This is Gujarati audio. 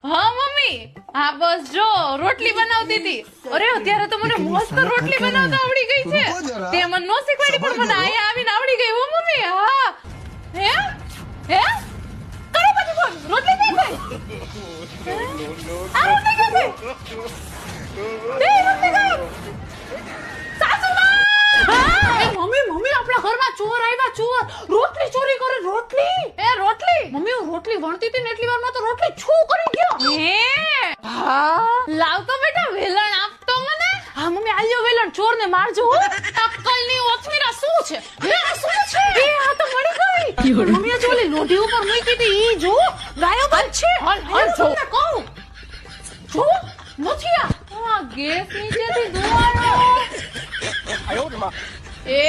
હા મમ્મી, હા બસ જો રોટલી બનાવતી હતી. અરે અત્યારે તો મને મસ્ત રોટલી બનાવતા આવડી ગઈ છે. તે મને નો શીખવાડી પણ મને અહીંયા આવીને આવડી ગઈ હો મમ્મી. હા હે હે કરો પછી ફોન. રોટલી થઈ ગઈ. આ રોટલી થઈ ગઈ. તે રોટલી ગઈ. સાસુમાં. એ મમ્મી મમ્મી આપણા ઘરમાં ચોર આવ્યા. ચોર રોટલી ચોરી કરે. રોટલી એ રોટલી મમ્મી હું રોટલી વણતી હતી ને એટલી વારમાં તો રોટલી છું કરી ગયો. હે હા લાવ તો બેટા વેલણ આપતો મને. હા મમ્મી આલ્યો વેલણ. ચોર ને મારજો હો. અક્કલની ઓથમીરા શું છે? હે આ શું છે? એ આ તો મળી ગઈ. મમ્મી આ ચોલી લોઢી ઉપર મૂકી હતી ઈ જો ગાયબ જ છે. હાલ જો કહું જો નથી આ ગેસ નીચેથી ધુવાળો. એ